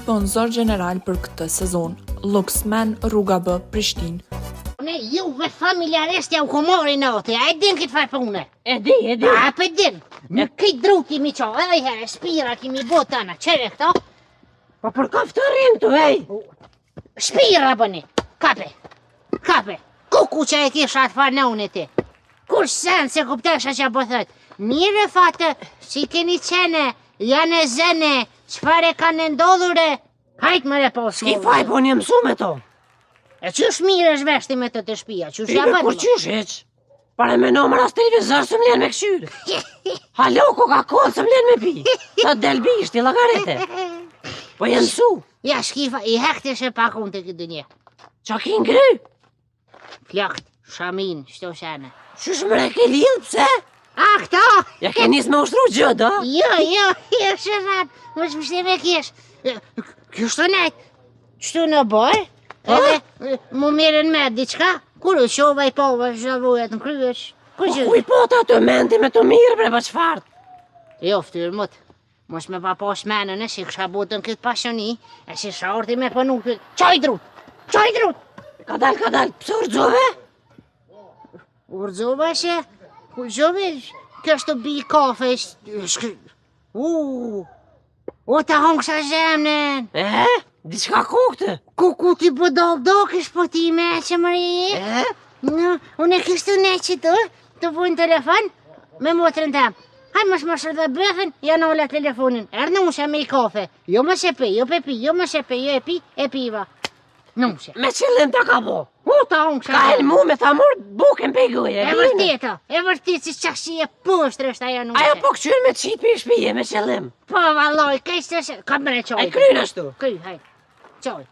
sponsor general për këtë sezon, Luxman Rruga B Prishtinë. Ne juve familjarestja u komori natë, a e din këtë faj pune? E di. A për din, në këtë dru kimi qo, edhe herë, spira kimi botana, qere këto? Po për ka fëtërin të vej? Shpira bëni, kape, kuku që e kisha atë farë në unë ti. Kur sen se kuptesha që po thët, mire fatë, si keni qene, janë e zene, qëfar e kanë ndodhure, hajtë më repo s'ki. Ki faj po një mësu me to? E qysh mire zhveshti me të shpia, qysh ja bënë? Kur qysh eq? Pare me në mëras televizor së m'len me këshyre. Halo, Coca-Cola së m'len me pi. Të delbisht, i lagarete. Po jenë mësu. Ja, shkifa, i hekti shë pakun të këtë dënje. Qa ki ngry? Flakt, shamin, shto shene. Qysh më reke lidh, pse? A, këto? Ja ke nis me ushtru gjë, da? Jo, shërat, më shmështi me kish. Kështu nejt, qëtu në bërë, edhe mu mirën me diqka, kur u qova i pova zhavujet në kryesh. Ku i po ta të mendi me të mirë, bre, pa qfart? Jo, ftyrë mut, mos me pa posh menën e si kësha botën këtë pasioni, e si shorti me pënu këtë, qaj drut! Ka dal, pëse urdzove? Urdzove që, ku gjove, kështë të bi kafe, o ta hongësha zemnen. Diçka kokte? Ku ti po do kish po ti me që mëri? Unë e kishtu ne që të vujnë telefon me motrën tem. Haj më shmashër dhe bëthën, janë ola telefonin. Erë nushe me i kafe. Jo më shepe, jo e piva. Nushe. Me qëllim ta ka bo? Ta hongësha. Ka helmu me ta mor buken pe gëje. E vërtit si qashi e poshtër është ajo nushe. Ajo po këqyr me qit për shpije, me qëllim. Po valoj, kështë është, ka mre qoj. Aj krynë ashtu? Kry, haj, qoj.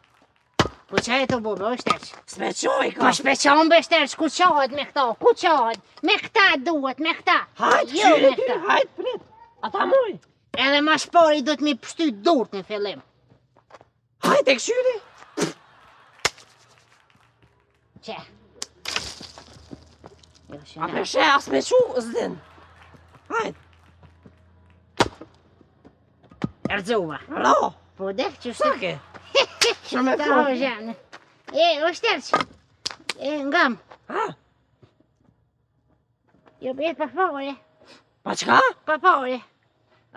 Po qaj e të bobe, është tërç? S'me qoj ka. Po shpeqon be shtërç, ku qohet me këto, ku qohet? Me këta duhet, me këta. Hajt, Jo, qyre me ty, këta. hajt, prit. Ata moj. Edhe ma shpori du të mi pështy durt në fillim. Hajt e këshyri. Qe. A përshe as me qu, zdin. Hajt. Erdzuva. Alo. Po dek që shtë. Sake. Shumë e Ta po. ho zhenë. Është tërç. Ngam. Ha? Jo bet pa fare. Pa qka? Pa fare.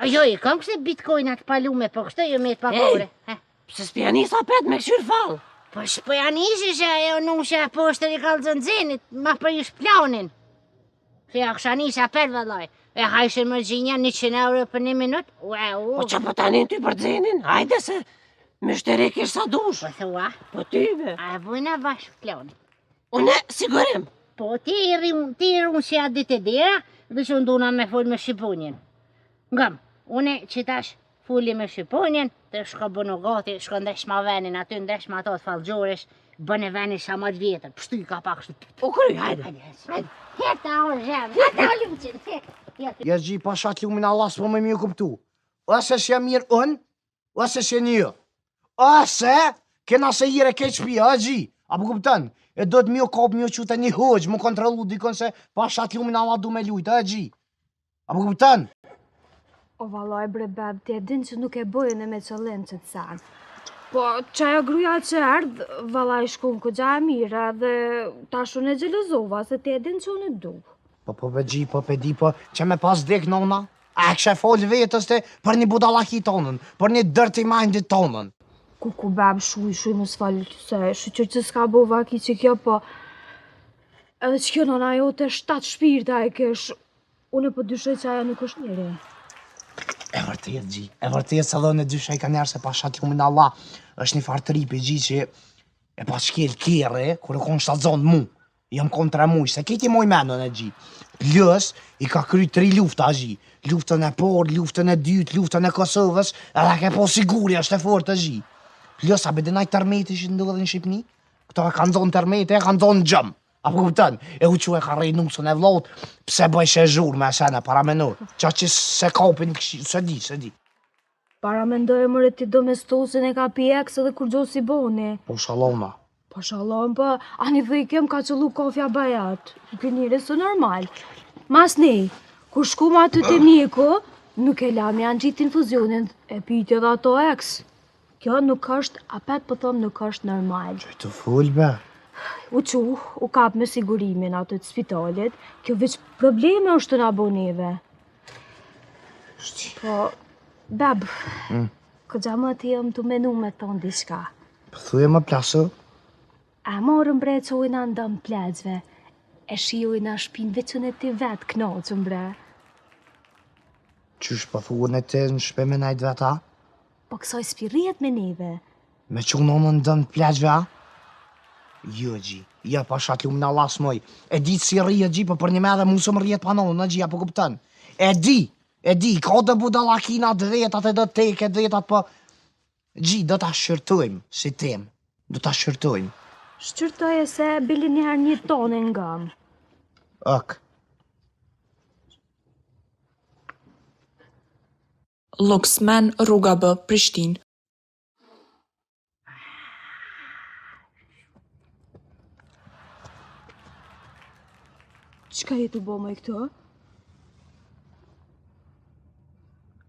Jo, i kam kështë bitcoinat palume, po kështë jo met pa fare. Pse s'pianisa pet me këshyr fall. Po shpojanishi që ajo nushe poshtër i kalzën zenit, ma për ish planin. Se ja kësha nisha pet vëllaj. E hajshin më gjinja 100 euro për 1 minut. Po që po tanin ty për dzenin, hajde se me shteri kish sa dush. Po thua? Po tyve. A vujna bashkë planin. Une sigurim. Po ti i rrunë që ja dit e dira, dhe që nduna me full me Shqiponjen. Ngam, une që tash fulli me Shqiponjen, të shko bënu gati, shko ndesh ma venin aty, ndesh ma ato të falgjorish, bëne venin sa ma të vjetër, pështu i ka pak shtu. U kry, hajde. Heta orë zhemë, heta o luqin. Ja gji pashat lumin Allah s'po me mjë kuptu. Ose s'ja mirë unë, ose s'ja një. Ose kena se jire keq shpia, a gji. Apo kuptën? E do të mjë kop mjë qute një hoqë, më kontrolu dikon se pashat lumin Allah du me lujtë, a gji. Apo kuptën? O valoj bre beb, ti e din që nuk e bojën e me qëllim që të sanë. Po, qaja gruja që erdhë, valaj shkun këgja e mire dhe tash unë e gjelozova, se ti e din që unë e du. Po pe gji, po pe di, po që me pas dek nona, a kështë e folë vetës të për një budalaki tonën, për një dirty minded tonën. Ku beb shuj më s'falë se shqyqër që s'ka bo vaki që kjo, po edhe që kjo nona jo të 7 shpirta e kesh, unë e po dyshoj që aja nuk është njëri. E vërtet, gji, e vërtet se dhe në dyshoj ka njerë se pashat lumin Allah është një farë të ripi, gji, që e pas shkel kere, kur e konë shtazonë mu, jam kontra muj, se keti moj menën e gji. Plus, i ka kry 3 lufta, gji. Luftën e por, luftën e dytë, luftën e Kosovës, edhe ke po siguri është e fort, gji. Plus, a bedinaj tërmeti që ndodhe në Shqipni? Këto e kanë zonë tërmeti, e kanë zonë gjëmë. Apo kuptën, e u që e ka rej nusën e vlot, pse bëj shezhur me sene, para menur. Qa që se kapin këshi, se di. Para mendoj mëre ti domestosin e ka pjeks edhe kur gjo si boni. Po shaloma. Po shalom, po ani dhejkem ka qëllu kofja bajat. Gënire së normal. Mas nej, kur shku ma aty të mjeku, nuk e lam janë gjitë infuzionin e piti edhe ato eks. Kjo nuk është, apet po thom nuk është normal. Që të full, be? U kap me sigurimin atë të spitalit, kjo veç probleme është të na boneve. Po, bab, këgja më të jem të menu me thonë diçka. Po thuje më plasë? A morën bre që ujna ndëm plezve, e shiojna shpinë veçën e ti vetë knoqën bre. Qysh po thuen e te në shpe me najt veta? Po kësoj s'pirrijet me neve. Me që unë në ndëm pleqve, a? Jo, gji. Ja, pasha t'lu më në Allah s'moj. E di si rrijet, gji, po për një me edhe musëm rrijet panonë, në gji, apo kuptën. E di, ka të budalakina dhetat e do teke dhetat, po... Gji, do t'a shërtojmë, si tem. Do t'a shërtojmë. Shqyrtoj e se bili njëherë 1 tonë ngam. Ok. Luxman, Rruga B, Prishtinë. Qka jetu bo me këto?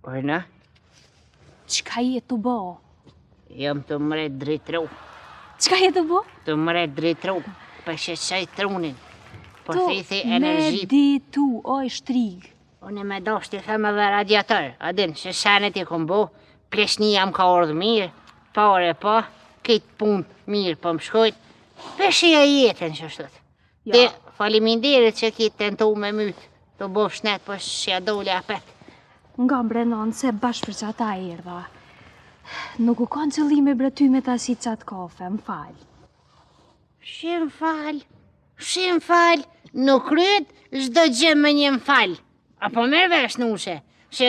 Ojna, Qka jetu bo? jam të mret drejt tru. Qka jetu bo? Të mret drejt tru. Për shqaj trunin. Për fithi me energjit. ditu, oj shtrig. Unë me doshti them edhe radiator. Adin, që shanet i kom bo, plesni jam ka ordhë mirë, pare pa, këtë punë mirë për më shkojt. Peshia jetën që shtët. Ja. Dhe faliminderit që ki tentu me mytë, të bo shnet për shja dole apet. Nga mbrenon se bashkë për që ata erdha. Nuk u kanë qëllime bre ty me ta si qatë kafe, më falë. Shim fal, nuk kryet, zdo gjë me një më fal. Apo merë vesh nushe, që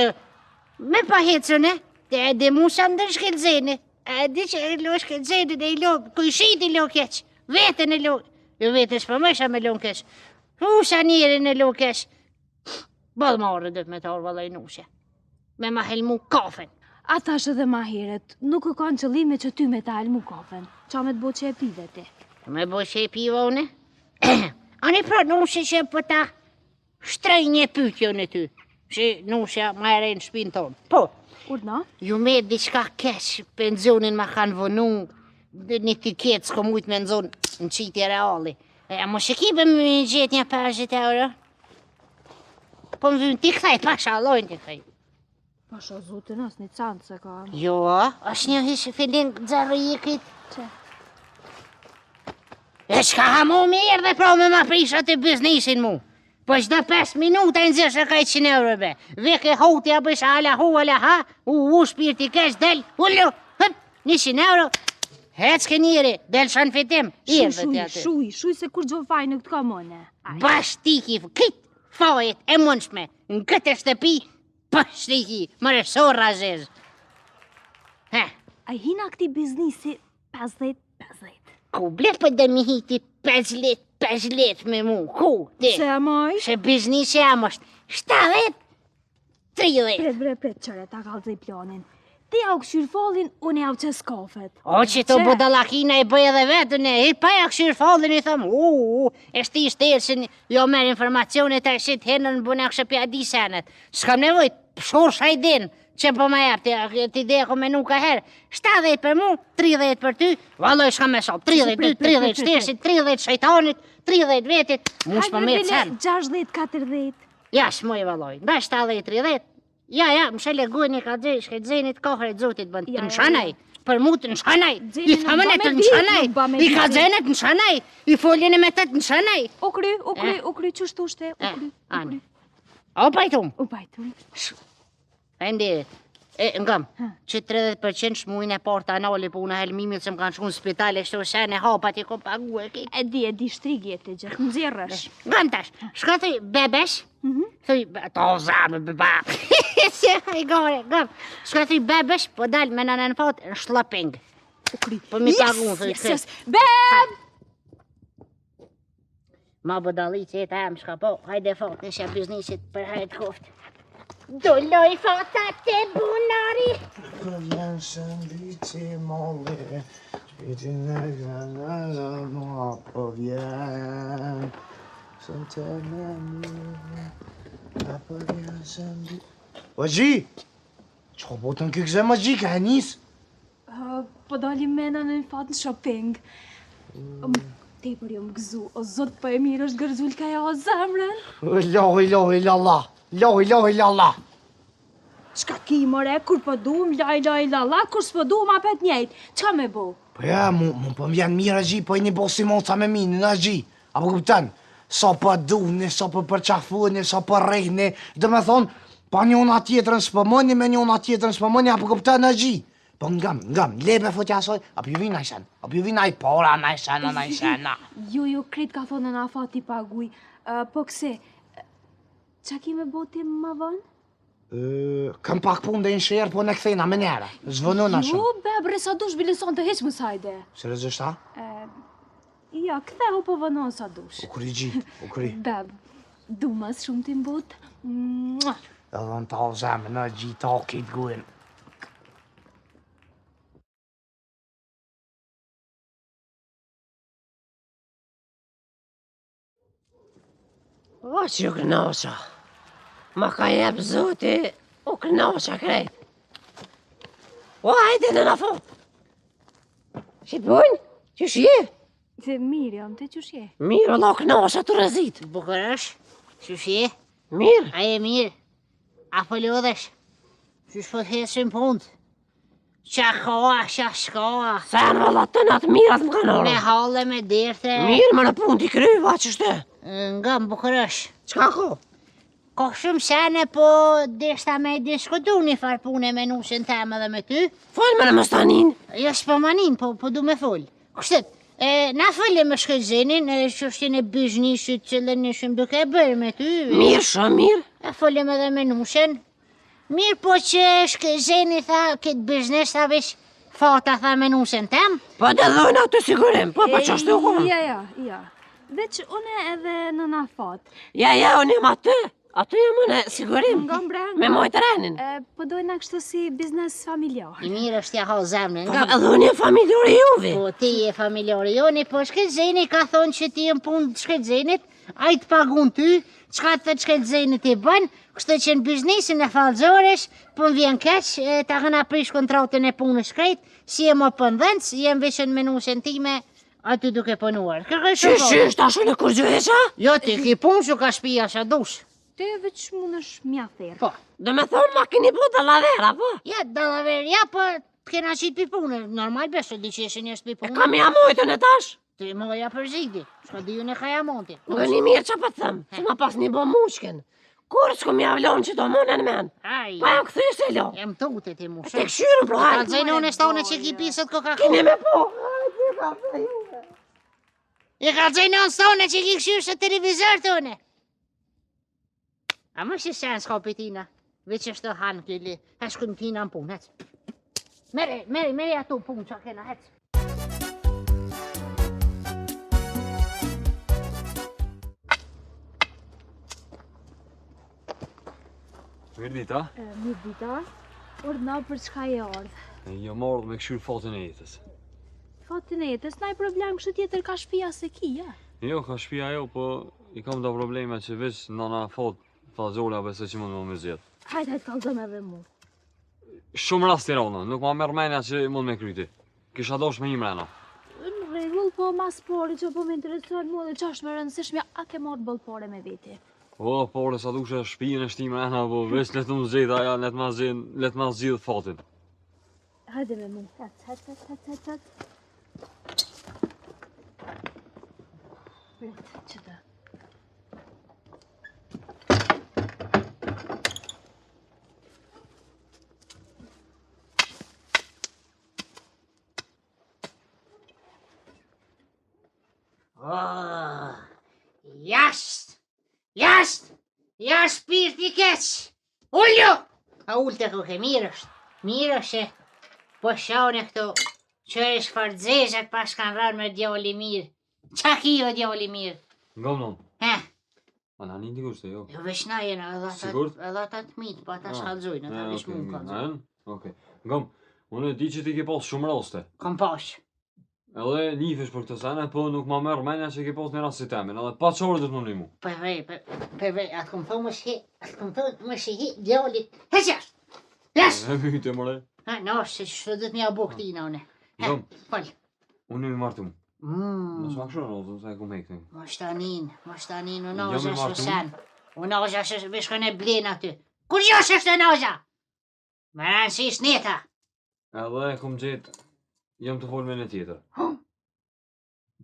me pa hecëne, të edhe musa ndër shkelzene, edhe që e lo shkelzene dhe i lo, kujshit i lo keq, vetën e lo, jo vetës për mësha me lo keq, musa njerën e lo keq, bëllë marrë dhët me të orë vëllaj nushe, me ma helmu kafen. Ata është edhe ma heret, nuk u kanë qëllime që ty me ta elmu kafen. Qa me të bo që e pive ti? Me bo që e piva une? Ani pra nushe që për ta shtrej një pytjo në ty, që nushe ma ere në shpinë tonë. Po, Urna? ju me diçka keq, pensionin ma kanë vënu, një tiket s'ko mujt me nëzon në qitje reali. A mo shëkibe me gjetë një 50 euro? Po më vynë t'i këthaj, pasha allojnë t'i këthaj. Pasha zotin as një canë se ka. Jo, është një hishë filin dzarë i këtë. Që? E shka ha mu mirë dhe pra me ma prisha të biznisin mu. Po qda 5 minuta në zirë ka 100 euro be. Veke hotja bësh ala hu ala ha, u shpirti kesh del, ullu, hëp, 100 euro. Hec ke njëri, del shanë fitim, Shuj se kur gjo faj nuk t'ka mëne. Bash tiki, kit fajet e mundshme, në këtë shtëpi, bash tiki, mërë sorra zezë. He, A hina këti biznisi 50-50. ku blet për dhe mi hiti 5 let me mu, ku, ti? Se e maj? Se biznisi jam është 70-30. Pret, qëre, ta kalzej planin. Ti au këshyr fallin, unë au qes kafet. O që të budalakina i bëj edhe vetën e, i pa ja këshyr fallin i thëmë, e shti shterësin, jo merë informacionit e shit henën bëne këshëpja di senet. S'kam nevojt, shor shajdin, që po ma jep, ti dhe ko menu ka herë, 70 për mu, 30 për ty, valoj shka me sot, 32, 30 shterësit, 30 shajtanit, 30 vetit, mu shpa mirë sen. 60-40. Ja, shmoj valoj, nga 70-30, ja, më shële gujni ka gjej, shkejtëzenit kohëre zotit bënd, të nëshanaj, për mu të nëshanaj, i thamën e të nëshanaj, i ka dzenet nëshanaj, i foljen e me të nëshanaj. U kry, qështu shte, u kry. O pajtum. U pajtum. Endi, ngam, që 30% shmujnë e partë anali po unë helmimit që më kanë shku në spitale, shto shene hapat i ko pagu e ki. E di shtrigje të gjë, më zirësh. Ngam tash, shka thuj bebesh, thuj, to zamë bebap, se i gore, ngam, shka thuj bebesh, po dal me në fat në shlaping. Po mi pagu, thuj, Yes, beb! Ma bëdali që jetë amë shka po, hajde fat, nëshja biznisit për hajtë koft. Dolloj fatat të bunari. Po vjen shënditi molli, shpiti në gënë mua, po vjen sën të me një, po vjen shënditi. O gji, që botën këgëze më gji, ka e njës? po dalim mena në një fat në shopping. Tepër jo më gëzu, o zot po e mirë është gërzulka ja o zemrën. Ilahi illallah, ilahi illallah. Qka ki, more, kur po duhem, la, kur s'po duhem apet njejt. Qa me bo? Po ja, mu po m'vjen mirë a gji, po e një bo si moca me mini në gji. Apo kuptan, sa po duhni, sa po përqafuni, sa po rejni, dhe me thonë, pa njona tjetërën s'pëmëni, me njona tjetërën s'pëmëni, apo kuptan në gji. Po ngam, lebe fotja asoj, apo ju vina i sen, apo ju vina i pora, na i sena. Jo, kret ka thonë në afat i paguj. Po këse, qa ki me bo ti më vonë? Kam pak pun dhe në shërë, po në këthejna me njera. Zvënuna shumë. Jo, bebre, sa dush bileson të heq më sajde. Seriozisht, ha? Ja, këthehu po vënon sa dush. U kry gji, u kry. Beb, du mas shumë ti mbut. Edhe në ta zemë, në gji ta kitë gujnë. O, që ju kënosha. Ma ka jep zoti, u kënosha krejt. O, hajde në fot. Që të bojnë? Që shje? Se mirë jam, te që shje? Mirë, o, kënosha të rëzit. Bukur është? Qyshi? Mirë. A e mirë? A po lodhesh? Qysh po t'hesim punt? Qa shka? Se në vallat të natë mirat më kanë Me orë. halle, me derte. Mirë, më në pun t'i kryva, që shte? Nga më bukur është. Qka ko? Ka shumë sene, po deshta me diskutu një farë pune me nusën temë dhe me ty. Falë me në mëstanin. Jo s'pëmanin, po du me folë. Kështet, na folje me shkëllzenin, që është një biznisit që dhe nishëm duke e bërë me ty. Mirë, shumë mirë. E folje me dhe me nusën. Mirë po që shkëllzeni tha këtë biznes tha vesh fata tha me nusën temë. Po dhe dhojnë atë sigurim, po pa qashtu u konë. Ja. Veç une edhe në nafat. Ja, unë jem atë. Atë jem unë sigurim. Nga mbrenga. Me mojtë renin. Po dojna kështu si biznes familjar. I mirë është ja ha zemrën, Po nga edhe unë jem familjore juve. po ti e familjore joni, po shkëllzeni ka thonë që ti jem punë të shkëllzenit, a i të pagun ty, qka të shkëllzenit i bën, kështu që në biznesin e falëzores, po më vjen keq, ta këna prish kontratën e punës shkrejt, si jem o pëndhënc, jem vishën menusën time, aty duke punuar. Qysh, ta shune kur gjëheqa? Jo, ti ki punë që ka shpia që dush. Te veç mund është mja therë. Po, Dhe me thonë ma keni po të lavera, po? ja, dalaver, ja, po, t'kena qitë pi punë, normal beso, di që eshe njështë pi punë. Kam ja mojtën e tash? Ti moja për zhigdi, shka di ju në kaja monti. Në një mirë që pa të thëmë, se ma pas një bo mushken. Kur s'ku mi avlon që do monën men? Aj, Pa jam këthy se lo. jam tutë ti mu Te shumë. këshyrën, pro Ka hajtë. të zëjnë unë stone që ki pisët Kini Coca-Cola. me po. Hajtë, ka fe juve. I ka të zëjnë unë stone që ki këshyrë së televizor të une. A më shi sen s'ka pitina. Veç është të hanë këlli. Ha shku në kina në punë, hec. Meri ato punë që kena, hec. Mirë dita, Mirë dita, ordna për çka e ardh. jo marrë me këshyrë fatën e jetës. Fatin e jetës, na i problem kështu tjetër ka shtëpia se ki, ja? Jo, ka shtëpia jo, po i kam da probleme që veç nana fat fazora besoj që mund me zjetë. Hajt, kallëzëm edhe mu. Shumë rast të rona, nuk ma merr menja që mund me kryti. Kisha dosh me një mrena. Në rregull, po mas pori që po më interesojnë mua dhe ç'është më rëndësishme, a ke marrë bëllpore me veti? Po, por sa dushe shtëpinë e shti mrena, po veç le të më zgjidh aja, le të ma zgjidh fatin. Hajde me mu, hec. Prit, që të. Jashtë pirti keq. Ullu! A ullë të kuke, mirë është. Po shone këto, qërë shfardzezat pas kanë rarë me djali mirë. Qa ki o djali mirë? Ngom non. He, A na një dikush të jo? jo veç na jena, Sigurt? edhe ata të mitë, po ata shkallzojnë, ata veç mund kallzojnë. Okej. Ngom, unë di që ti ke pas shumë raste. Kom pash. Edhe njifesh për këtë sene, po nuk ma merr menja që ke pas një rast si temin, edhe pa qore do të më ndihmu. Përvej, atë kom thonë më shi djallit. Heq jashtë! Jash! E myte mëre. Ha, no, se që do të mja bu këtina une. Jom, Fal. unë jam i martum. Mos ma kështu nozën, se e ku me këtën. Mos tanin, unë Jam i ozë martum. shësen. Unë ozë shëshkën e blen aty. Kur gjosh është në ozë? Më rënësi sneta. Edhe e kom gjetë, jam të folme në tjetër.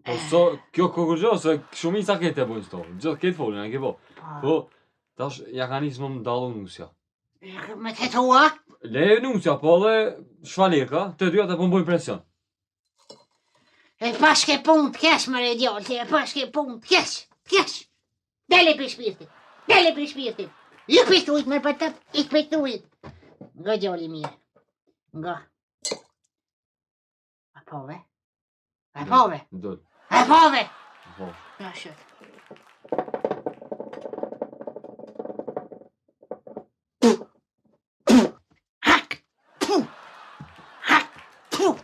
Po so, kjo kokërgjo, se shumica kete bojnë sto. Gjithë kete folin, e ke po. Po, tash ja ka nisë më dallu nusja. Me të tua? Le nusja, po dhe shvalerka, të dyja të pëmbojnë presion. E pashke punë të kesh, më redjolti, e pashke punë të kesh. Dele për shpirtit, dele për shpirtit. Ik për tujt, më për tëp, ik për tujt. Nga djoli mirë, nga. A pove? A pove? Dëll. A pove? Po. Nga shët. Hak! Puh! Hak! Puh!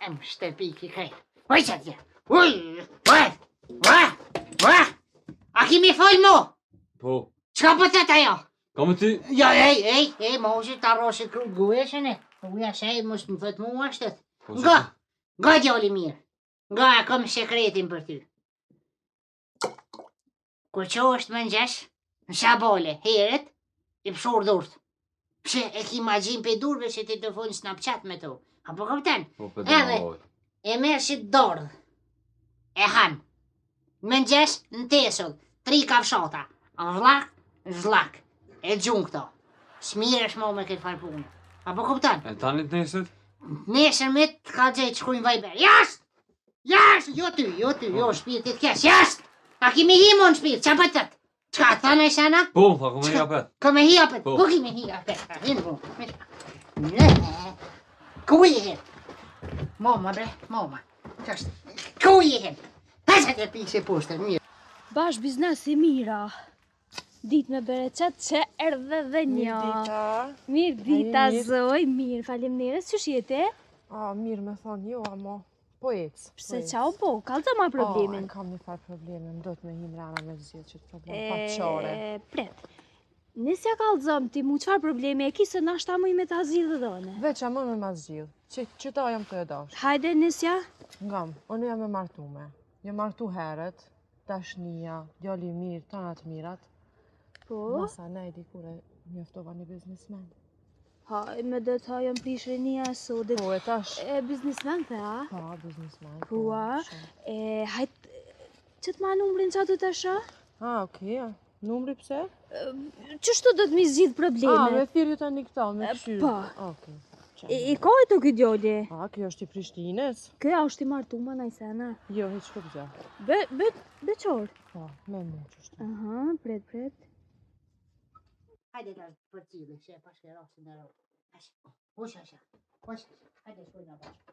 Em shtëpi ki kaj. Oj që tje! Oj! A kimi fol mo? Po, Qka për të ajo? ka me ty? Ja, ej, moshë të arroshë kru gueshën e. Uja shej, mos më thët mu ashtet. Po, Nga djoli mirë. Nga e kom sekretin për ty. Kur qo është më ngjesh, në shabole, heret, i pëshur dhurt. Pse e ki magjin për durve që ti të funë Snapchat me to. Apo këpten? Po, për Edhe. dhe oj. E merë si dordh. E han. Më ngjesh në tesull, 3 kafshata. Zhlak, zhlak. E gjun këto. Smiresh mo me këtë farë punë. Apo kupton? E tani të nesit? Nesër me të ka gjejtë shkujnë vajber. Jasht! Jasht! Jo ty, jo shpirtit kesh. Jasht! A kimi hi mon shpirt, qa për tëtë? Qa thënë e shana? Po, tha ku me një apet. Ka me hi apet? Po. Ku kimi hi apet? Hinë po. Ku i hen? Moma bre, moma. Qashtë. Ku i hen? Pasat e pishe poshtë, mirë. Bash biznesi mira. Dit me bereqet që erdhe dhe një. Mirë dita, zoj, mirë, falemnere, që shjete? Mirë me thonë jo, amo, po ecë. Pse qau po, kalë ma problemin? Kam një farë problemin, do të me him rana me zhjetë që të problem patëqore. Pret, nësja kalëzëm ti mu qfar problemi e ki se nashta mu i me ta zhjithë dhone. Veç a më me ma zhjithë, që ta jam të edash. Hajde nësja? Ngam, unë jam e martume. Jam martu heret, dashnia, djali mirë, tanat mirat. Po? Masa nejdi kure njoftova një biznismen. Haj, me dhe ta jam prishre një sodit. Po e tash. Biznismen të a? Pa, biznismen. Po a? Hajt, që të ma numrin që aty të shë? Okej, numri pse? Qështu do të mi zgjidh Me problemet? thirju të një këta, me këshyrë. Po. Okej. I ka e të këtë djoli? Kjo është i Prishtines? Këja është i martuma na i sena. Jo, hiq këtë gjë. Be qorë? Po, me mu qështë. Aha, pret. Hajde të për cilë, që e pashke rasin e rrë. Usha. Hajde shkoj në bashkë.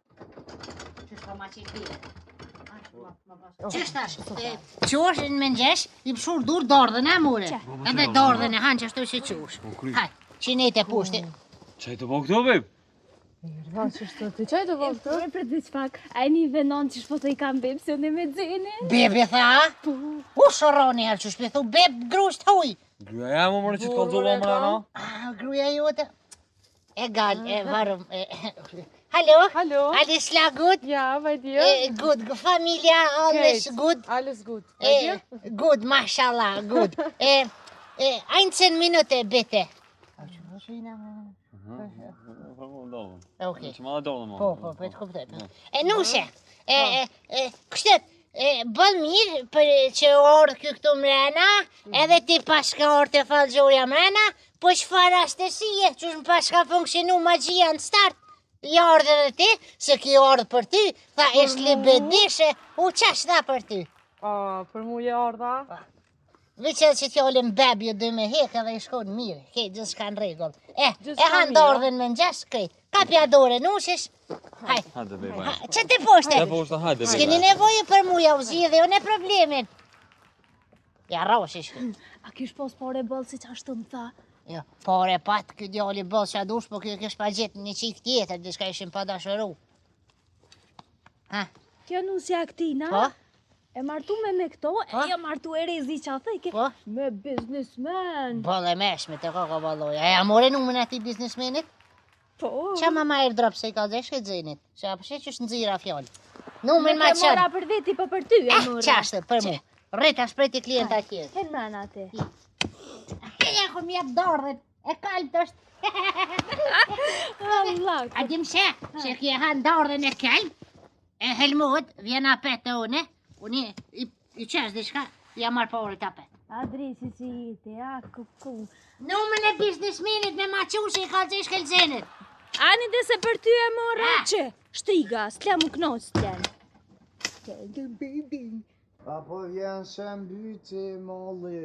Që shka ma që i pire. Qështë ashtë? Qosh në mëngjesh, i pëshur dur dordhën e mure. Edhe dordhën e hanë që ashtu që qosh. Hajde, që ne të pushti. Qaj të po këto, beb? Mirë, qështë ti qaj të vogë të? Pret dhe qpak, a një venon që shpo të i kam bebë, se unë me dzene. Bebe tha? U shoroni herë që shpithu, bebe grusht huj. Gruja ja më mërë që të kalzova më rana? Gruja jote. E gal, e varëm. Hallo? Alles klar gut? Ja, bei dir? Gut, familia, alles gut? Alles gut. Bei dir? Gut, mashallah, gut. 1 minute, bitte. Okej. Që ma dhe dorë më. Po, të kuptoj. Nushe, kështet, bëll mirë për që orë këtu mrena, edhe ti pashka orë të falgjorja mrena, po çfarë rastësie, që më pashka funksionu magjia në start, i ardhe dhe ti, se ki ardhë për ty, tha është libedishe, u qash dha për ty. Për mu je ardha? Veqet që t'jollin bebi dy me hekë edhe i shkon mirë, ke gjithë shka në regull. E Gjithçka handordhen me ngjesh krejt, kapja dore nushish, hajde. Hajde, bebe. Që ti poshte? E po është hajde, bebe. S'keni nevojë për mu ja u zgjidhe, unë e problemin. Ja rroshish. A kish pos pare bëllë si që ashtu më tha? Jo, pare pat, këtë djali bëllë që a dush, po kjo kish pa gjetë një qik tjetër, diska ishin pa dashëru. Kjo nusja këtina? Po? E martu me këto, e ja martu e rezi që a thejke, Po? me biznismen. Bëllë e meshme të kaka balloja. E amore numën ati biznismenit? Po. Qa mama airdrop se I ka dhesh e dzenit? Se apëshe që është nëzira fjallë. Numrin ma Nuk e mora qënë. për veti, po për ty e mora. Qashtë, për mu. Rrita shprejti klienta tjerë. Hen mrena ti. Ja ku m'jep dardhet. E kalpt është. Allah. A dim se kje han dardhen e kalp. E Helmut vjen apet të une. Unë I qesh dhe shka. Ja marrë pa orët apet. Adresi si jeti, a kuku. Numrin e biznesmenit me maqushe I ka dhesh kelzenit. Ani dhe se për ty e mora që. Shtiga, s'lem u knoç t'len. Apo vjen se mbyti molli,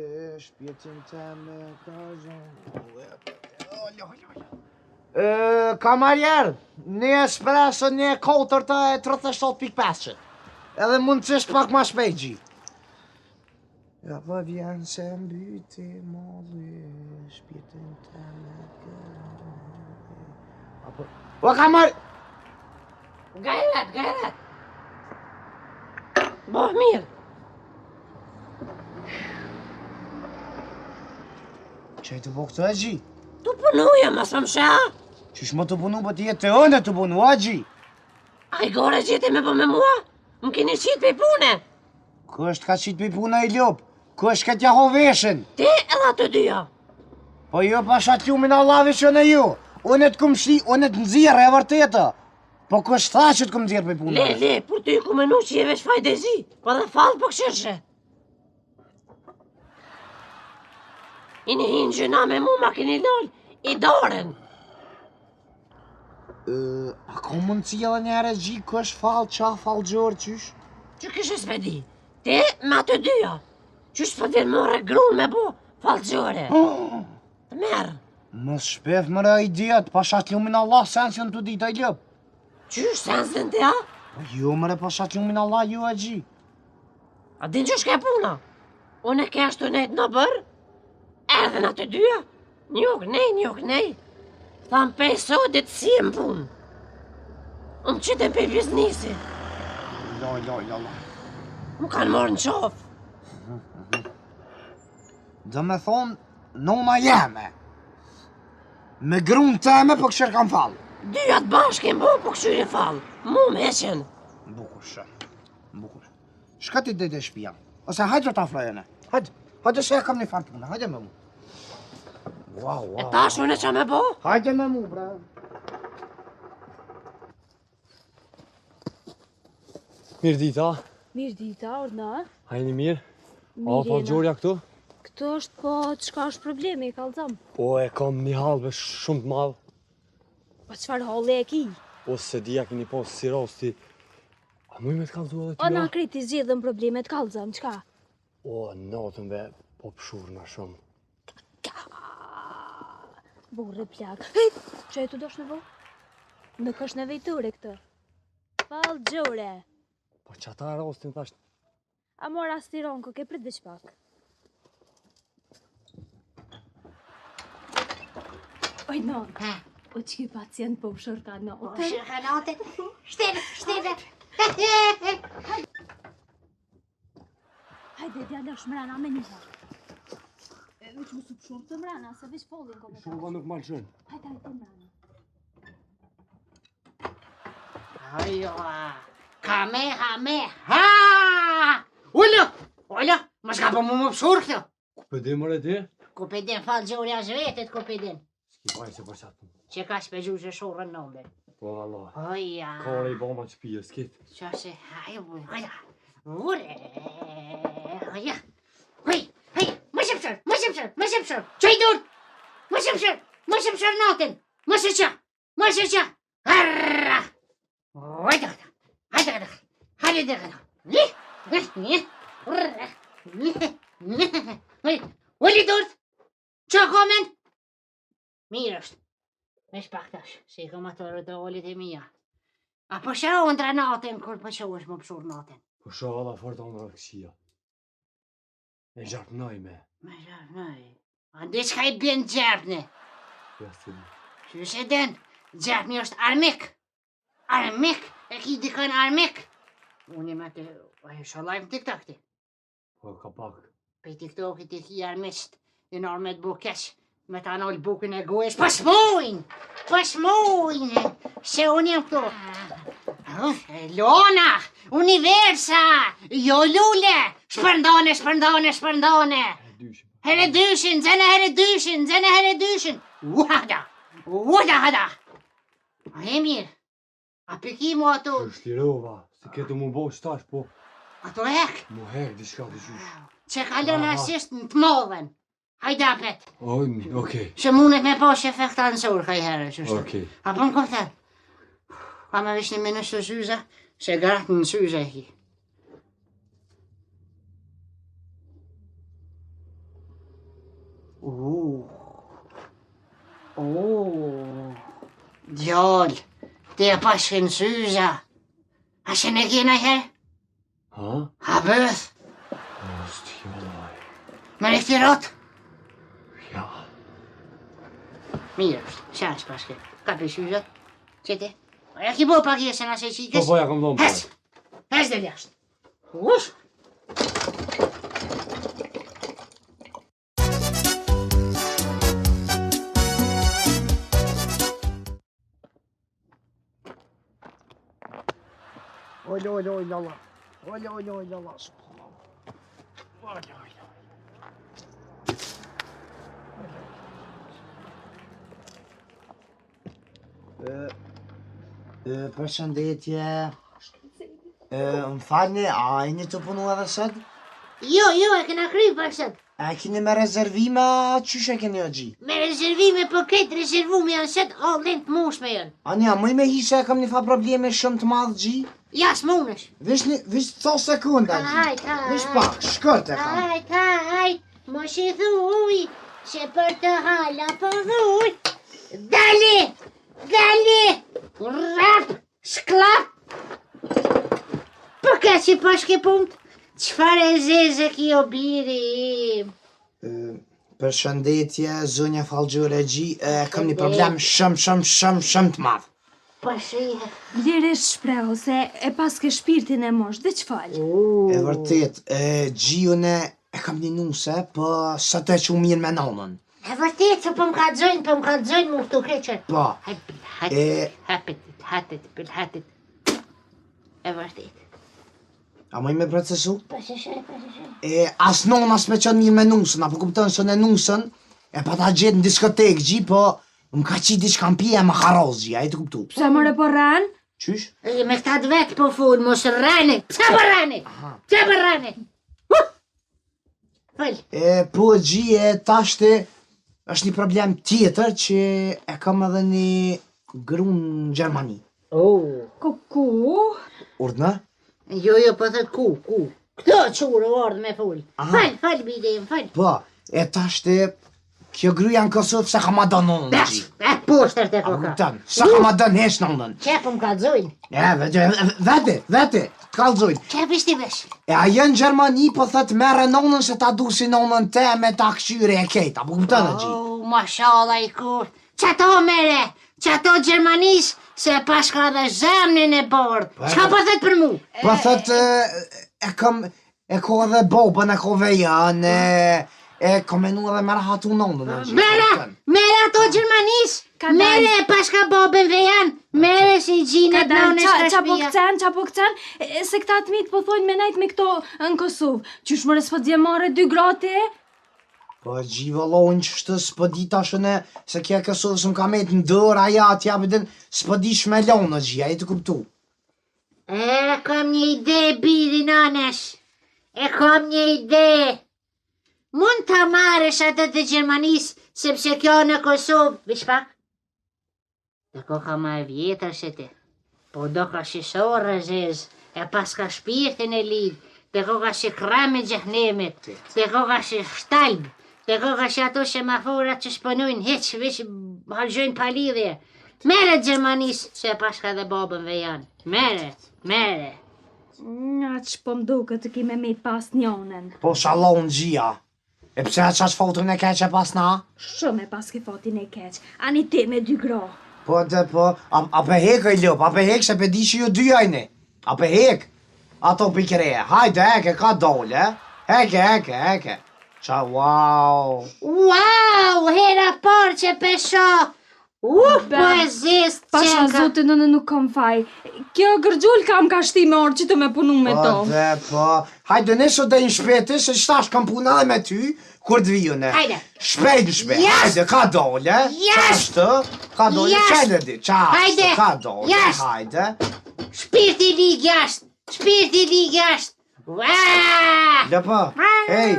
shpjetin të me ka zhon. Kamarjer, një espresso, një 4.37.5. Edhe mund të qesh pak ma shpejt gji. Apo vjen se mbyti molli, shpjetin të me ka zhon. O kamar... Gajrat. Boh mirë. Që I të po këtë e gji? Tu punuja, mas më shë. Qysh më të punu për t'jetë të ënë të punu, a gji? A I gore gjete me po me mua? Më keni qitë për pune. Kështë ka qitë për puna I lopë, kështë ka t'ja ho veshen. Ti edhe ato dyja. Po jo pasha t'jumin Allavi që në ju. Unë të këmë shli, unë të nëzirë e vërteta. Po kështë tha që të këmë nëzirë për puna. Le, për ty ku menu që je veç fajdezi. Po dhe falë po këshirëshe. I në hinë gjëna me mu ma keni loll I doren. A ka mundësi edhe njëre gji kështë falë qa falë gjorë qysh? Që kështë s'pedi? Ti me ato dyja. Qysh për të more grunë me bo falë gjore. Të merë. Mës shpef më re I djetë, pasha t'lumin Allah sensin të dita I lëpë. Qysh sensin të ja? Po jo më re pasha t'lumin Allah ju e gji. A din që shke puna? Unë e kesh të nejtë në bërë? Erdhen atë dyja? Njok nej. Tham pej sodit si e më punë. Më qitën pej biznisi. La. Më kanë morë në qofë. Dhe me thonë, nona jeme. Me grunë teme për këshirë kam falë. Dyjat bashkin bo po këshyri falë. Mu me heqen. Bukur. Shka ti dhe shpia? Ose hajtë ta frajene. Hajtë se e kam një farë puna, hajtë me mu. Wow. E tash unë e qa me bo? Hajtë me mu, bre. Mirë dita. Mirë dita, orna. Hajni mirë. A Mirë falë gjorja këtu? Këtu është po çka është problemi, kallëzam. Po e kam një halve shumë të madhë. Po çfarë halli e ki? Ose se dija kini po si rosti. A muj me të kalëzu edhe ty? O na kriti zgjidhën problemet, kallëzam, çka? O, natën dhe po pëshurë na shumë. Burre plak. Hej, që e të dosh në bo? Nuk është në vejture këtë. Falë gjore. Po që ata rostin thash... A mora stironko, ke prit dhe shpak. Oj, non. O që ki pacient po shërka Po natën. shërka natën. Shteve. Hajde, djallë është mrena me një herë. Veç mu supshur të mrena, se veç follin ko me Shumë nuk malë shën. Hajde mrena. Ajo, hame. Ha! Ullu, më shka po mu më pëshur këto. Ku pëdi mëre ti? Ku pedin falë gjorja zhvetet, ku pedin. Ski paj se përshatëm. Që ka shpegju që shurën nëmbe. Po Allah. Oja. Kore I bomba që pije, skit. Qa se, hajo, oja. Ure, oja. Hej, më shëpëshër. Që I dur? Më shëpëshër natën. Më shëqa. Harra. Hajde dhe gëda. Ulli durt. Qa komen? Mirë është. Me shpaktash, si kom ato rëtë ollit e mija. A po shë unë dra natën, kur po shë është më pëshur natën. Po shala fort onë rëksia. E gjartënaj me. Me gjartënaj. Andi qka I bën gjartëne? Jastin. Qysh e den, gjartëni është armik. Armik, e ki dikën armik. Unë me të, ajo shalajmë TikTok ti. Po ka pak. Pe TikTok I ti ki armisht, I në armet bu kesh. Me ta nol bukën e gojës, pashmojnë! Pashmojnë! Se unë jam këtu. Lona! Universa! Jo lule! Shpërndone, shpërndone, shpërndone! Here dyshin, zene here dyshin, zene here dyshin! Wada! Wada hada! A e mirë? A pikimu ato? Shlirova, se ketë mu bo shtash, po Ato ek? mu hek diçka të qysh. Që kalon asisht në të modhen. Hajda pet. Okej. Që mundet me posh efekt ansor kaj herë, qështu. Okej. A po më kohëtet? Ka me vish një minus të syze, se gratë në syze e ki. Djall, ti e pashkin syza. A që ne kina herë? Ha? Ha bëth, Stjallaj. me rektirot? Ja. Mirë është, shanë pashke. Ka për syzët? Që ti? E ki bo pak jesën asë e qikës? Po, ja kom dhomë. Hes! Hes dhe jashtë. Ush! Oj, lalla. Oj, lalla. Oj. Përshëndetje. Më falni, a e një të punu edhe sët? Jo, e kena kry përshët. A keni me rezervime, qysh e keni o gji? Me rezervime për këtë rezervume janë sët allin të mushme janë. Anja, mëj me hishe e kam një fa probleme shumë të madhë gji? Ja, s'munesh. Vish të sekunda gji. Hajt, Vish pak, shkërt e kam. Hajt, mos i thuj, që për të hala për dhuj. Dali, rap, shklap. Për ka që pashke punt, qfar e zeze kjo biri im. Përshëndetje, zonja Fallxhore gji, kam një problem shumë të madhë. Pashihe. Lirisht shprehu se e paske shpirtin e mosh, dhe qfal? E vërtet, gjijune e kam një nuse, për së të që mirë me nonën. E vërtet, se për më kalzojnë mu këtu kreqër. Po, Hatit. E vërtet. a mëj me procesu? Pashishe. As non as me qënë mirë me nusën, apo kuptën së në nusën, e pa ta gjithë në diskotek gji, po më ka qi diçka m'pije më haroz gji, a i të kuptu? Pse mëre po ran? Qysh? Me këta të vetë po full, mos rrani. Qa për rrani? Fëll. Po gji e tashte, është një problem tjetër që e kam edhe një grunë në Gjermani. Ku? Urdhna? Jo, po thët ku. Këto qurë ardhë me full. Fëll, bidem, fëll. Po, e tashte, kjo gruja në Kosovë se ka ma dënë nonën gji. Poshtër të A koka. kuptën, se ka ma dënë hesh nonën. Qepë më kalzojnë. Vete, kalzojnë. Qepë ishti vesh. E ajo në Gjermani po thët mere nonën se ta du si nonën te me ta këshyre e kejt, apo kuptën e gji? Mashallah i kur. Qato mere, qato Gjermanis, se pashka dhe zemnin e bordë. Qka po thët për mu? Po thët, e ko edhe bobën, e ko vejan, e komenu edhe mere hatu nonën e gji. Mere ato Gjermanis, mere pashka bobën vejan, mere si gjinet nonës shpia. Qa po këcan, se këta të mitë po thojnë me najt me këto në Kosovë. Qysh mëre s'po dje mare 2 grate? Po gjivëllojnë që shtë s'po di tashëne se kja Kosovës më ka met në dërë, aja atja bëdën s'po di shmelonë në gjia, e të kuptu. Kam një ide, biri nanesh. Kam një ide. Mund të marrësh atë të Gjermanis, sepse kjo në Kosovë, vish pak? Dhe ko ka ma vjetër se ti. Po do ka shisorë zez, e pas ka shpirtin e lidh, dhe ko ka shi krami gjehnemit, dhe ko ka shi shtalb, dhe ko ka shi ato shemaforat që shpënujnë heq, vish halgjojnë palidhje. Mere Gjermanis, se pas ka dhe babën vejan. Mere. Nga që po mduke të kime me pas njonën. Po shalon gjia. E pse e qash fotën e keqe pas na? Shumë e pas ke fotin e keq, ani ti me 2 gra. Po, a pe hek e lëp, a pe hek se pe di që ju dy ajni. A pe hek, ato pikreje. Hajde, heke, ka dole, heke. Qa, wow. Wow, hera pa marë që pesho. Poezist Pasha qenka. zotin në nuk kam faj. Kjo gërgjull kam ka shti me orë që të me punu me to. Po. Hajde nesër dhe në shpeti, se qëtash kam puna dhe me ty, kur të vijune. Hajde. Shpejt. Jasht. Hajde, ka dole. Jasht. Qashtë, ka dole, Jasht. qajde di. Qashtë, Hajde. ka dole. Jasht. Hajde. Shpirti lig jashtë. Shpirti lig jashtë. Lepa, hej,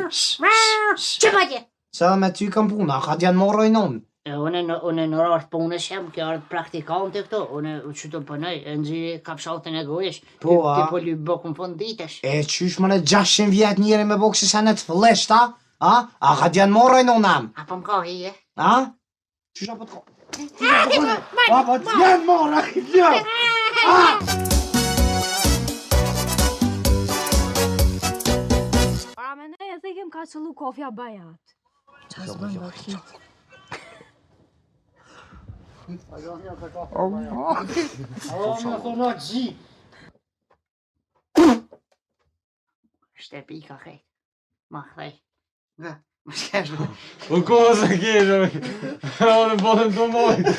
Që pa tje? se dhe me ty kam puna, ka djanë moroj non. Unë në rartë punës jem, kjo ardhë praktikante këto. Unë që të pënoj, e nëziri kapshatën e gojesh. Po, Ti a? po lypë bokën fund ditësh. E qysh më në 600 vjetë njëri me bokë si se në të fëlleshta? A ka djanë moroj non am? Apo më ka hije? A? Qysh apo të ko? Apo të djanë moroj, jo! Para me ne e thekim ka qëllu kofja bajat. Qas bën bërkit. Shtepi ka kejt. Ma kthej. Nga, më shkesh më. Po kohë se kesh, unë botën të mojtë.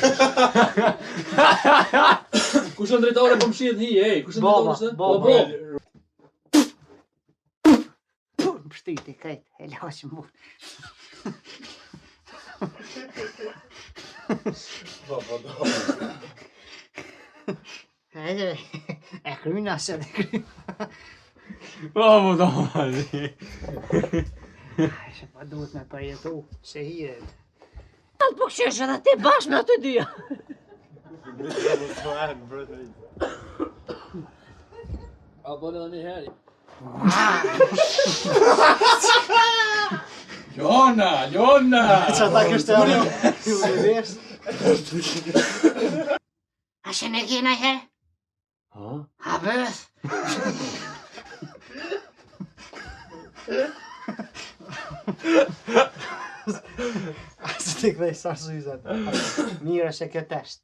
Kush është drejtore po mshihet hi, ej, kush është drejtore është? Baba. Më shtyti kejt, e lashë më. Hajde, e kryna se dhe kryna. Po do më Se pa duhet me përjetu, se hiret. Atë po këshesh edhe ti bashkë me aty dyja. Apo në një herë. Jona! Qa ta kështë e A që në kjena herë? Ha? A bëth? Se ti këthej sarë syzat. Mire se këtë test.